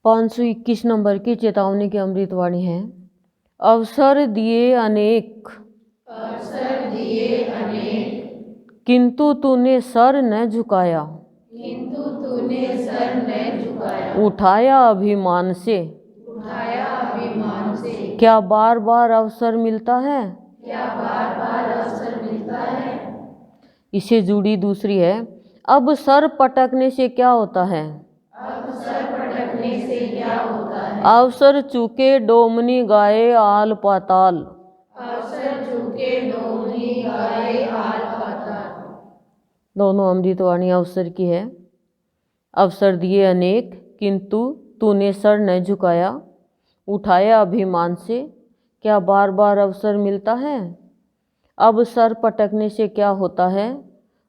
521 number की चेतावनी की अमृतवाणी है। अवसर दिए अनेक, किंतु तूने सर न झुकाया, उठाया अभिमान से, क्या बार बार अवसर मिलता है? इससे जुड़ी दूसरी है, अब सर पटकने से क्या होता है? अवसर चूके डोमनी गाए आल पाताल। दोनों अमृतवाणी अवसर की है। अवसर दिए अनेक, किंतु तूने सर न झुकाया, उठाया अभिमान से, क्या बार बार अवसर मिलता है? अब सर पटकने से क्या होता है?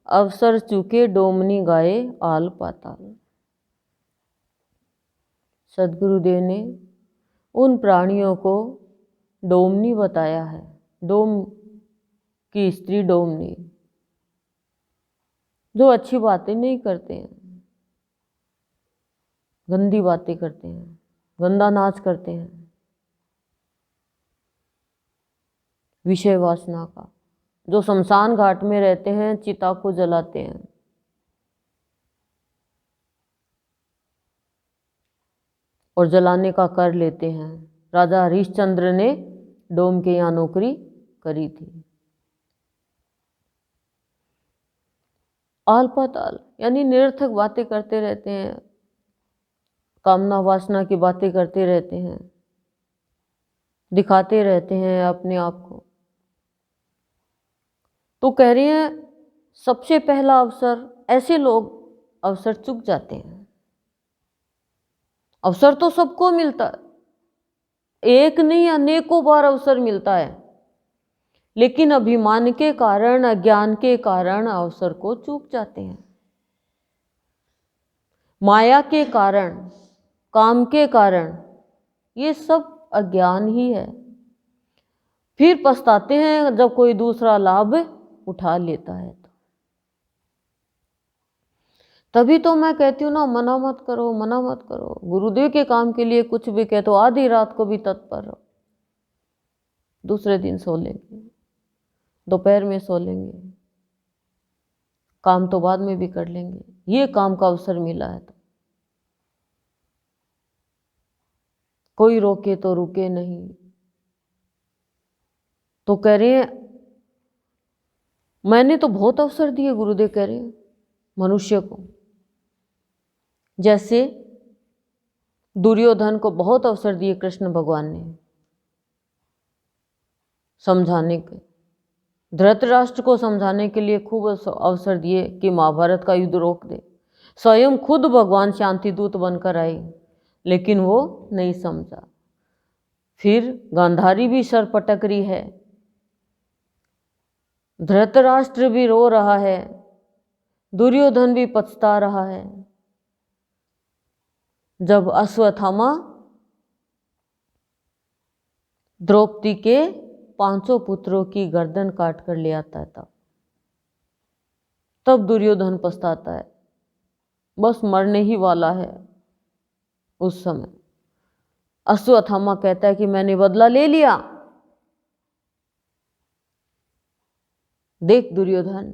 अवसर चूके डोमनी गाए आल पाताल। सद्गुरुदेव ने उन प्राणियों को डोमनी बताया है। डोम की स्त्री डोमनी, जो अच्छी बातें नहीं करते हैं, गंदी बातें करते हैं, गंदा नाच करते हैं, विषय वासना का, जो शमशान घाट में रहते हैं, चिता को जलाते हैं, और जलाने का कर लेते हैं। राजा हरिश्चंद्र ने डोम के यहाँ नौकरी करी थी। आल पाताल यानी निरर्थक बातें करते रहते हैं, कामना वासना की बातें करते रहते हैं, दिखाते रहते हैं अपने आप को। तो कह रही हैं सबसे पहला अवसर, ऐसे लोग अवसर चूक जाते हैं। अवसर तो सबको मिलता है, एक नहीं अनेकों बार अवसर मिलता है, लेकिन अभिमान के कारण, अज्ञान के कारण अवसर को चूक जाते हैं। माया के कारण, काम के कारण, ये सब अज्ञान ही है। फिर पछताते हैं जब कोई दूसरा लाभ उठा लेता है। तभी तो मैं कहती हूँ ना, मना मत करो, मना मत करो। गुरुदेव के काम के लिए कुछ भी कहे तो आधी रात को भी तत्पर रहो। दूसरे दिन सो लेंगे, दोपहर में सो लेंगे, काम तो बाद में भी कर लेंगे। ये काम का अवसर मिला है तो कोई रोके तो रुके नहीं। तो कह रहे हैं मैंने तो बहुत अवसर दिए, गुरुदेव कह रहे हैं मनुष्य को। जैसे दुर्योधन को बहुत अवसर दिए कृष्ण भगवान ने समझाने के, धृतराष्ट्र को समझाने के लिए खूब अवसर दिए कि महाभारत का युद्ध रोक दे। स्वयं खुद भगवान शांति दूत बनकर आए, लेकिन वो नहीं समझा। फिर गांधारी भी सर पटक रही है, धृतराष्ट्र भी रो रहा है, दुर्योधन भी पछता रहा है। जब अश्वत्थामा द्रौपदी के 500 पुत्रों की गर्दन काट कर ले आता है, तब दुर्योधन पछताता है, बस मरने ही वाला है। उस समय अश्वत्थामा कहता है कि मैंने बदला ले लिया। देख दुर्योधन,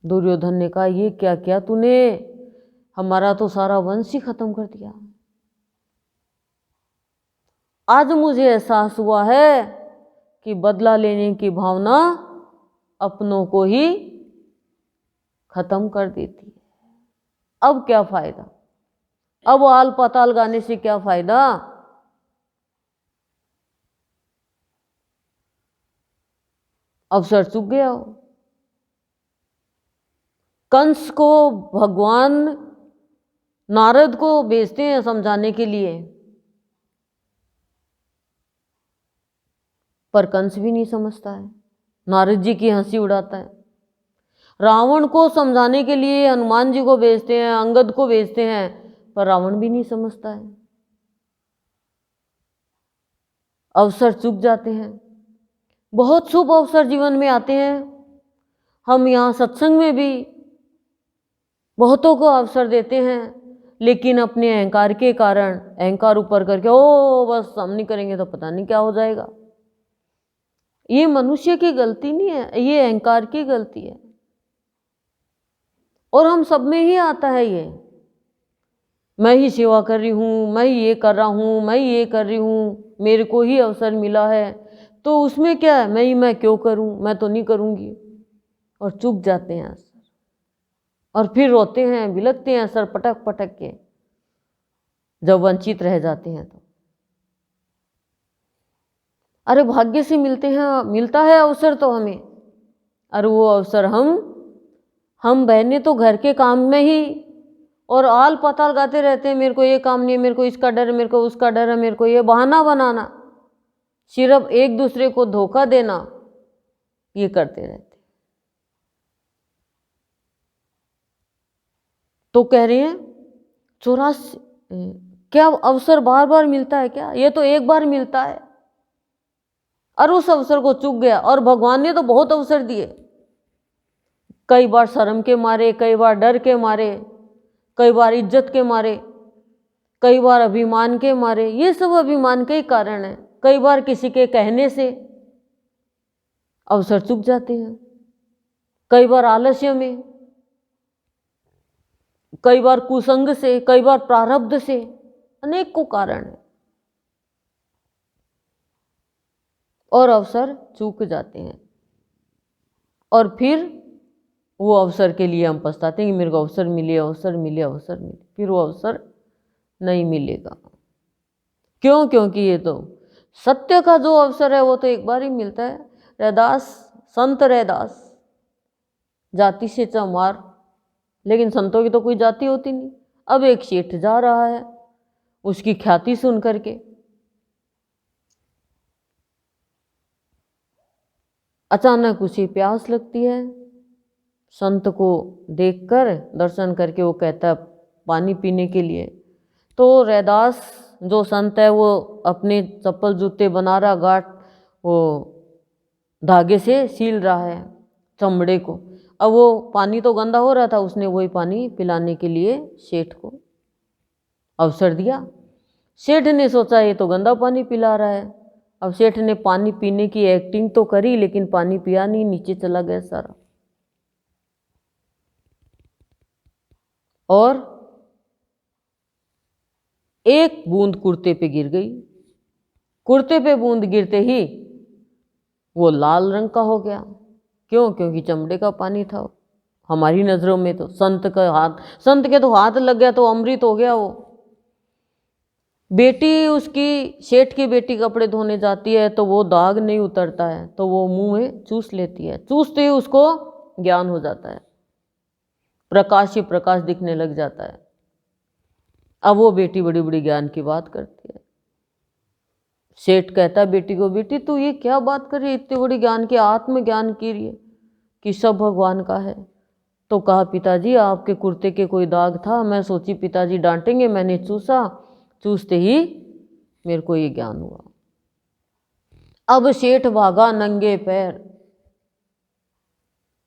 दुर्योधन ने कहा ये क्या किया तूने, हमारा तो सारा वंश ही खत्म कर दिया। आज मुझे एहसास हुआ है कि बदला लेने की भावना अपनों को ही खत्म कर देती है। अब क्या फायदा, अब आल पाताल गाने से क्या फायदा। अवसर चूक गया हो। कंस को भगवान नारद को भेजते हैं समझाने के लिए, पर कंस भी नहीं समझता है, नारद जी की हंसी उड़ाता है। रावण को समझाने के लिए हनुमान जी को भेजते हैं, अंगद को भेजते हैं, पर रावण भी नहीं समझता है। अवसर चूक जाते हैं। बहुत शुभ अवसर जीवन में आते हैं। हम यहाँ सत्संग में भी बहुतों को अवसर देते हैं, लेकिन अपने अहंकार के कारण अहंकार ऊपर करके ओ बस हम नहीं करेंगे तो पता नहीं क्या हो जाएगा। ये मनुष्य की गलती नहीं है, ये अहंकार की गलती है। और हम सब में ही आता है ये, मैं ही सेवा कर रही हूँ, मैं ये कर रहा हूँ, मैं ये कर रही हूँ, मेरे को ही अवसर मिला है तो उसमें क्या है, मैं क्यों करूँ, मैं तो नहीं करूँगी। और चुप जाते हैं सर, और फिर रोते हैं, बिलखते हैं सर पटक पटक के जब वंचित रह जाते हैं तो। अरे भाग्य से मिलता है अवसर तो हमें, अरे वो अवसर हम बहने तो घर के काम में ही और आल पाताल गाते रहते हैं, मेरे को ये काम नहीं है, मेरे को इसका डर है, मेरे को उसका डर है, मेरे को ये बहाना बनाना, सिर्फ एक दूसरे को धोखा देना, ये करते रहते। तो कह रहे हैं 84 क्या अवसर बार बार मिलता है क्या, ये तो एक बार मिलता है। और उस अवसर को चूक गया। और भगवान ने तो बहुत अवसर दिए, कई बार शर्म के मारे, कई बार डर के मारे, कई बार इज्जत के मारे, कई बार अभिमान के मारे, ये सब अभिमान के ही कारण है। कई बार किसी के कहने से अवसर चूक जाते हैं, कई बार आलस्य में, कई बार कुसंग से, कई बार प्रारब्ध से, अनेक को कारण है और अवसर चूक जाते हैं। और फिर वो अवसर के लिए हम पछताते हैं कि मेरे को अवसर मिले, अवसर मिले, अवसर मिले, फिर वो अवसर नहीं मिलेगा। क्यों? क्योंकि ये तो सत्य का जो अवसर है वो तो एक बार ही मिलता है। रैदास, संत रैदास जाति से चमार, लेकिन संतों की तो कोई जाति होती नहीं। अब एक सेठ जा रहा है, उसकी ख्याति सुन करके अचानक उसे प्यास लगती है। संत को देखकर, दर्शन करके वो कहता है पानी पीने के लिए। तो रैदास जो संत है वो अपने चप्पल जूते बना रहा, गांठ वो धागे से सील रहा है चमड़े को। अब वो पानी तो गंदा हो रहा था, उसने वही पानी पिलाने के लिए सेठ को अवसर दिया। सेठ ने सोचा ये तो गंदा पानी पिला रहा है। अब सेठ ने पानी पीने की एक्टिंग तो करी, लेकिन पानी पिया नहीं, नीचे चला गया सारा। और एक बूंद कुर्ते पे गिर गई। कुर्ते पे बूंद गिरते ही वो लाल रंग का हो गया। क्यों? क्योंकि चमड़े का पानी था। हमारी नजरों में तो संत के तो हाथ लग गया तो अमृत हो गया वो। बेटी उसकी, सेठ की बेटी कपड़े धोने जाती है तो वो दाग नहीं उतरता है, तो वो मुंह में चूस लेती है, चूसते ही उसको ज्ञान हो जाता है, प्रकाश ही प्रकाश दिखने लग जाता है। अब वो बेटी बड़ी बड़ी ज्ञान की बात करती है। सेठ कहता है बेटी को, बेटी तू ये क्या बात कर रही है, इतनी बड़ी ज्ञान की, आत्मज्ञान की रही है कि सब भगवान का है। तो कहा पिताजी आपके कुर्ते के कोई दाग था, मैं सोची पिताजी डांटेंगे, मैंने चूसा, चूसते ही मेरे को ये ज्ञान हुआ। अब सेठ भागा नंगे पैर,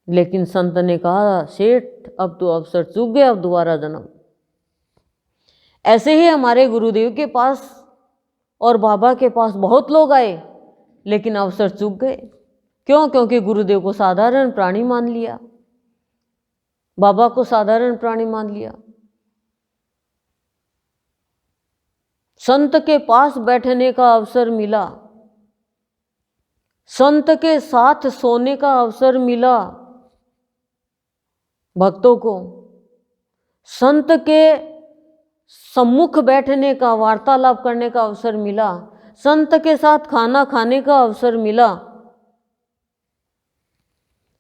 लेकिन संत ने कहा सेठ अब तो अवसर चूक गया, अब दोबारा जन्म। ऐसे ही हमारे गुरुदेव के पास और बाबा के पास बहुत लोग आए, लेकिन अवसर चूक गए। क्यों? क्योंकि गुरुदेव को साधारण प्राणी मान लिया, बाबा को साधारण प्राणी मान लिया। संत के पास बैठने का अवसर मिला, संत के साथ सोने का अवसर मिला भक्तों को, संत के सम्मुख बैठने का, वार्तालाप करने का अवसर मिला, संत के साथ खाना खाने का अवसर मिला,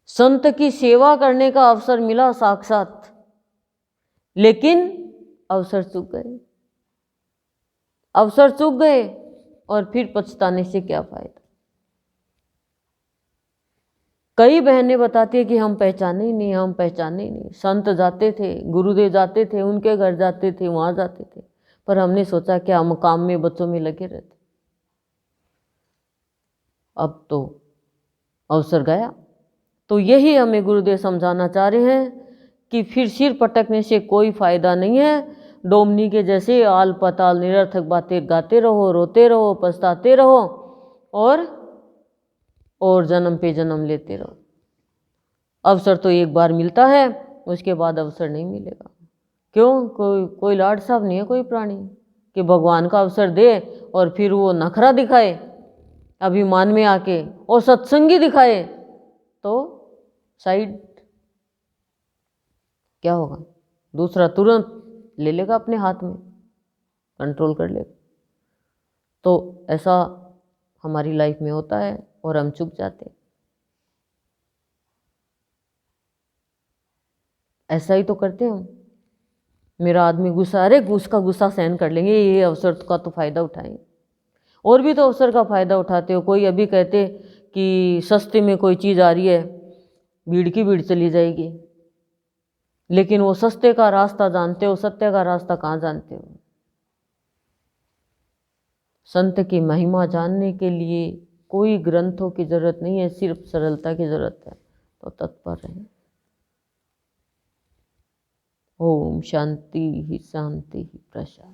संत की सेवा करने का अवसर मिला साक्षात, लेकिन अवसर चूक गए। अवसर चूक गए और फिर पछताने से क्या फायदा। कई बहनें बताती है कि हम पहचाने ही नहीं, हम पहचाने ही नहीं। संत जाते थे, गुरुदेव जाते थे, उनके घर जाते थे, वहां जाते थे, पर हमने सोचा क्या हम काम में, बच्चों में लगे रहते। अब तो अवसर गया। तो यही हमें गुरुदेव समझाना चाह रहे हैं कि फिर सिर पटकने से कोई फायदा नहीं है। डोमनी के जैसे आल पताल निरर्थक बातें गाते रहो, रोते रहो, पछताते रहो और जन्म पे जन्म लेते रहो। अवसर तो एक बार मिलता है, उसके बाद अवसर नहीं मिलेगा। क्यों? कोई लाड साहब नहीं है कोई प्राणी कि भगवान का अवसर दे और फिर वो नखरा दिखाए अभिमान में आके और सत्संगी दिखाए तो साइड क्या होगा? दूसरा तुरंत ले लेगा अपने हाथ में, कंट्रोल कर लेगा। तो ऐसा हमारी लाइफ में होता है और हम चुक जाते हैं। ऐसा ही तो करते हैं हम। मेरा आदमी गुस्सा, अरे उसका गुस्सा सहन कर लेंगे, ये अवसर का तो फायदा उठाएंगे। और भी तो अवसर का फायदा उठाते हो। कोई अभी कहते कि सस्ते में कोई चीज़ आ रही है, भीड़ की भीड़ चली जाएगी, लेकिन वो सस्ते का रास्ता जानते हो, सत्य का रास्ता कहाँ जानते हो? संत की महिमा जानने के लिए कोई ग्रंथों की जरूरत नहीं है, सिर्फ सरलता की जरूरत है। तो तत्पर रहें। ओम शांति ही शांति ही प्रशांति।